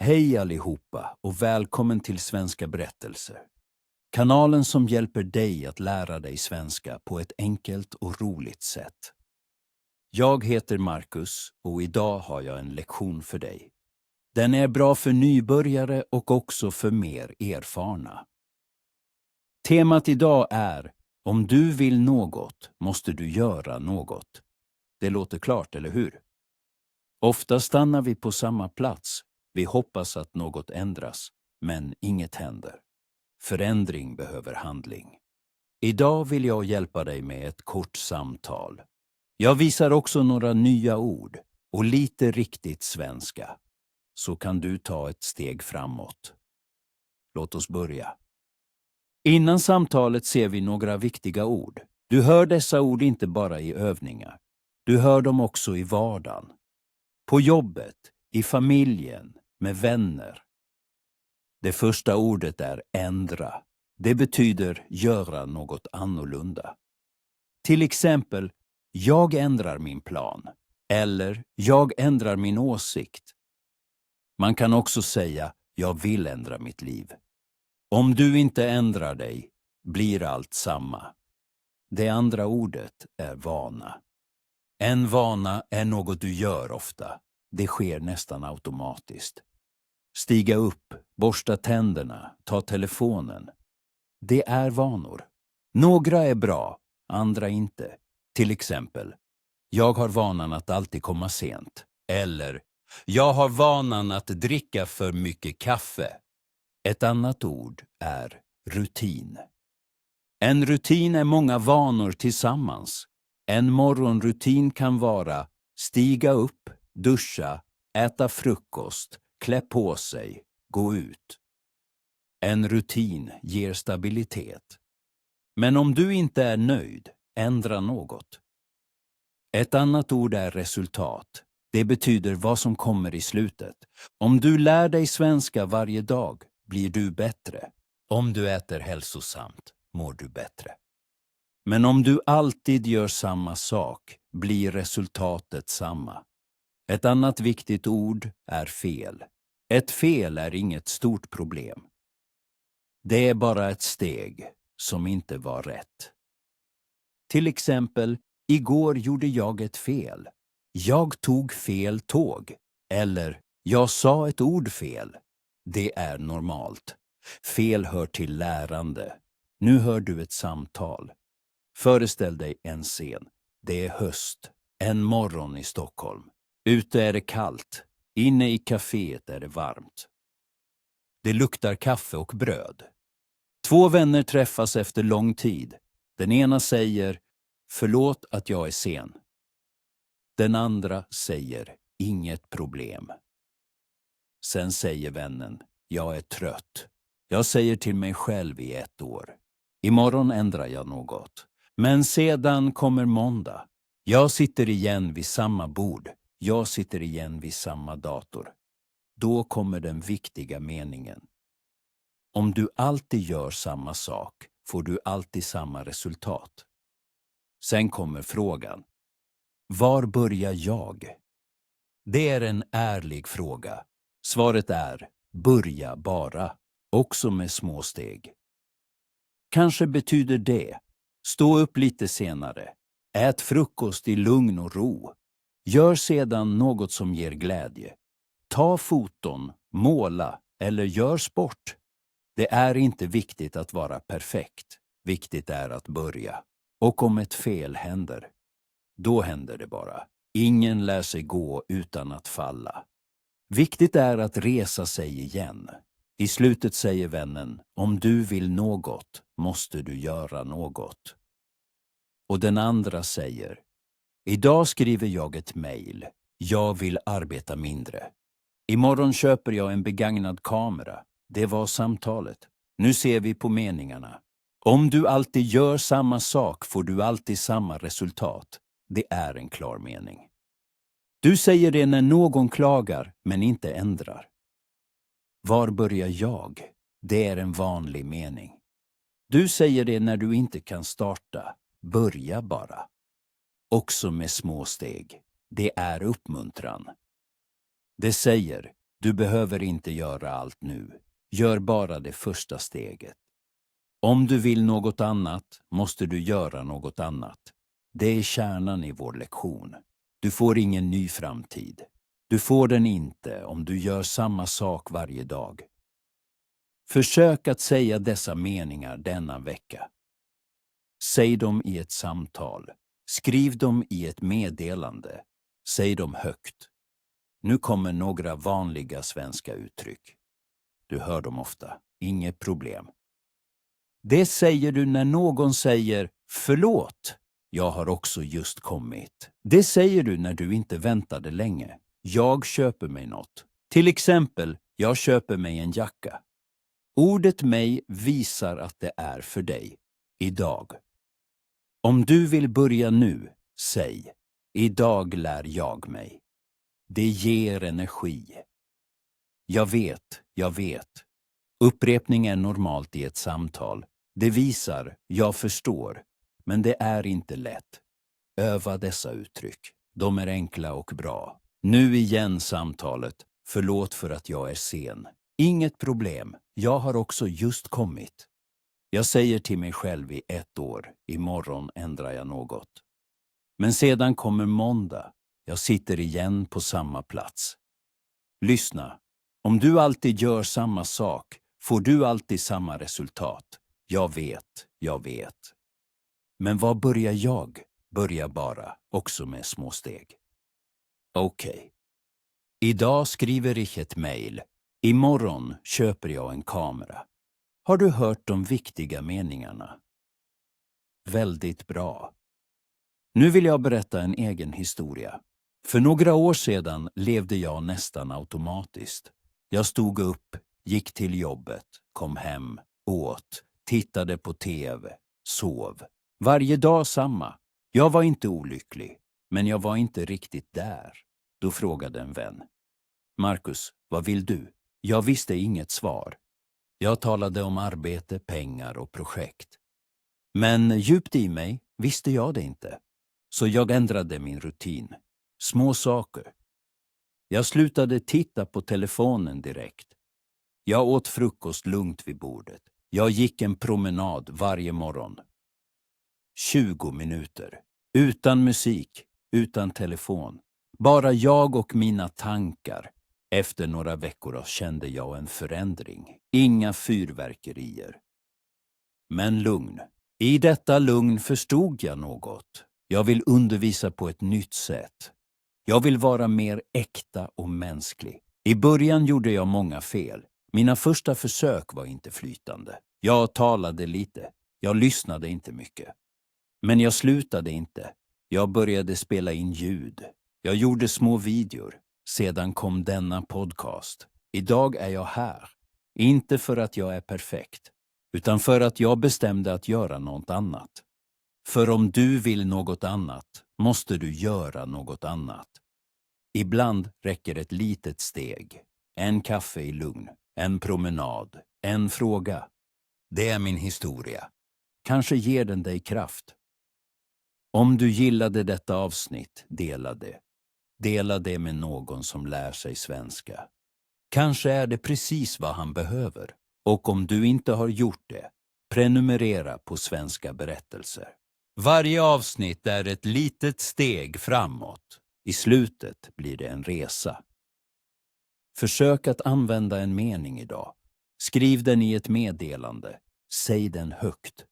Hej allihopa och välkommen till Svenska berättelser. Kanalen som hjälper dig att lära dig svenska på ett enkelt och roligt sätt. Jag heter Marcus och idag har jag en lektion för dig. Den är bra för nybörjare och också för mer erfarna. Temat idag är: om du vill något måste du göra något. Det låter klart, eller hur? Ofta stannar vi på samma plats. Vi hoppas att något ändras, men inget händer. Förändring behöver handling. Idag vill jag hjälpa dig med ett kort samtal. Jag visar också några nya ord och lite riktigt svenska. Så kan du ta ett steg framåt. Låt oss börja. Innan samtalet ser vi några viktiga ord. Du hör dessa ord inte bara i övningar. Du hör dem också i vardagen. På jobbet, i familjen, med vänner. Det första ordet är ändra. Det betyder göra något annorlunda. Till exempel, jag ändrar min plan. Eller, jag ändrar min åsikt. Man kan också säga, jag vill ändra mitt liv. Om du inte ändrar dig, blir allt samma. Det andra ordet är vana. En vana är något du gör ofta. Det sker nästan automatiskt. Stiga upp, borsta tänderna, ta telefonen. Det är vanor. Några är bra, andra inte. Till exempel, jag har vanan att alltid komma sent. Eller, jag har vanan att dricka för mycket kaffe. Ett annat ord är rutin. En rutin är många vanor tillsammans. En morgonrutin kan vara stiga upp, duscha, äta frukost, klä på sig, gå ut. En rutin ger stabilitet. Men om du inte är nöjd, ändra något. Ett annat ord är resultat. Det betyder vad som kommer i slutet. Om du lär dig svenska varje dag blir du bättre. Om du äter hälsosamt mår du bättre. Men om du alltid gör samma sak blir resultatet samma. Ett annat viktigt ord är fel. Ett fel är inget stort problem. Det är bara ett steg som inte var rätt. Till exempel, igår gjorde jag ett fel. Jag tog fel tåg. Eller, jag sa ett ord fel. Det är normalt. Fel hör till lärande. Nu hör du ett samtal. Föreställ dig en scen. Det är höst. En morgon i Stockholm. Ute är det kallt. Inne i kaféet är det varmt. Det luktar kaffe och bröd. Två vänner träffas efter lång tid. Den ena säger, förlåt att jag är sen. Den andra säger, inget problem. Sen säger vännen, jag är trött. Jag säger till mig själv i 1 år. Imorgon ändrar jag något. Men sedan kommer måndag. Jag sitter igen vid samma bord. Jag sitter igen vid samma dator. Då kommer den viktiga meningen. Om du alltid gör samma sak får du alltid samma resultat. Sen kommer frågan. Var börjar jag? Det är en ärlig fråga. Svaret är, börja bara. Också med små steg. Kanske betyder det, stå upp lite senare. Ät frukost i lugn och ro. Gör sedan något som ger glädje. Ta foton, måla eller gör sport. Det är inte viktigt att vara perfekt. Viktigt är att börja. Och om ett fel händer, då händer det bara. Ingen lär sig gå utan att falla. Viktigt är att resa sig igen. I slutet säger vännen, om du vill något måste du göra något. Och den andra säger, idag skriver jag ett mejl. Jag vill arbeta mindre. Imorgon köper jag en begagnad kamera. Det var samtalet. Nu ser vi på meningarna. Om du alltid gör samma sak får du alltid samma resultat. Det är en klar mening. Du säger det när någon klagar men inte ändrar. Var börjar jag? Det är en vanlig mening. Du säger det när du inte kan starta. Börja bara. Också med små steg. Det är uppmuntran. Det säger, Du behöver inte göra allt nu. Gör bara det första steget. Om du vill något annat måste du göra något annat. Det är kärnan i vår lektion. Du får ingen ny framtid. Du får den inte om du gör samma sak varje dag. Försök att säga dessa meningar denna vecka. Säg dem i ett samtal. Skriv dem i ett meddelande. Säg dem högt. Nu kommer några vanliga svenska uttryck. Du hör dem ofta. Inget problem. Det säger du när någon säger förlåt. Jag har också just kommit. Det säger du när du inte väntade länge. Jag köper mig något. Till exempel, jag köper mig en jacka. Ordet mig visar att det är för dig. Idag. Om du vill börja nu, säg. Idag lär jag mig. Det ger energi. Jag vet. Upprepning är normalt i ett samtal. Det visar, jag förstår. Men det är inte lätt. Öva dessa uttryck. De är enkla och bra. Nu igen samtalet. Förlåt för att jag är sen. Inget problem. Jag har också just kommit. Jag säger till mig själv i 1 år. Imorgon ändrar jag något. Men sedan kommer måndag. Jag sitter igen på samma plats. Lyssna. Om du alltid gör samma sak får du alltid samma resultat. Jag vet. Men vad börjar jag? Börja bara, också med små steg. Okej. Idag skriver jag ett mejl. Imorgon köper jag en kamera. Har du hört de viktiga meningarna? Väldigt bra. Nu vill jag berätta en egen historia. För några år sedan levde jag nästan automatiskt. Jag stod upp, gick till jobbet, kom hem, åt, tittade på TV, sov. Varje dag samma. Jag var inte olycklig, men jag var inte riktigt där. Då frågade en vän. Marcus, vad vill du? Jag visste inget svar. Jag talade om arbete, pengar och projekt. Men djupt i mig visste jag det inte. Så jag ändrade min rutin. Små saker. Jag slutade titta på telefonen direkt. Jag åt frukost lugnt vid bordet. Jag gick en promenad varje morgon. 20 minuter. Utan musik, utan telefon. Bara jag och mina tankar. Efter några veckor kände jag en förändring. Inga fyrverkerier. Men lugn. I detta lugn förstod jag något. Jag vill undervisa på ett nytt sätt. Jag vill vara mer äkta och mänsklig. I början gjorde jag många fel. Mina första försök var inte flytande. Jag talade lite. Jag lyssnade inte mycket. Men jag slutade inte. Jag började spela in ljud. Jag gjorde små videor. Sedan kom denna podcast. Idag är jag här. Inte för att jag är perfekt, utan för att jag bestämde att göra något annat. För om du vill något annat, måste du göra något annat. Ibland räcker ett litet steg. En kaffe i lugn, en promenad, en fråga. Det är min historia. Kanske ger den dig kraft. Om du gillade detta avsnitt, dela det. Dela det med någon som lär sig svenska. Kanske är det precis vad han behöver. Och om du inte har gjort det, prenumerera på Svenska berättelser. Varje avsnitt är ett litet steg framåt. I slutet blir det en resa. Försök att använda en mening idag. Skriv den i ett meddelande. Säg den högt.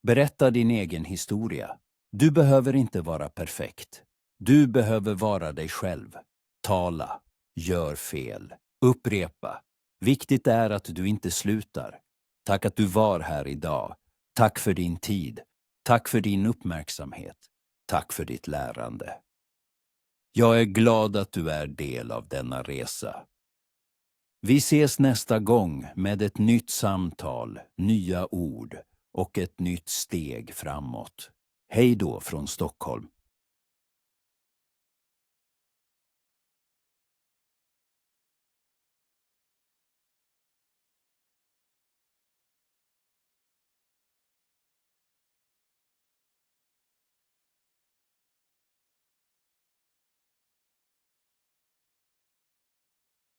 Berätta din egen historia. Du behöver inte vara perfekt. Du behöver vara dig själv. Tala. Gör fel. Upprepa. Viktigt är att du inte slutar. Tack att du var här idag. Tack för din tid. Tack för din uppmärksamhet. Tack för ditt lärande. Jag är glad att du är del av denna resa. Vi ses nästa gång med ett nytt samtal, nya ord och ett nytt steg framåt. Hej då från Stockholm.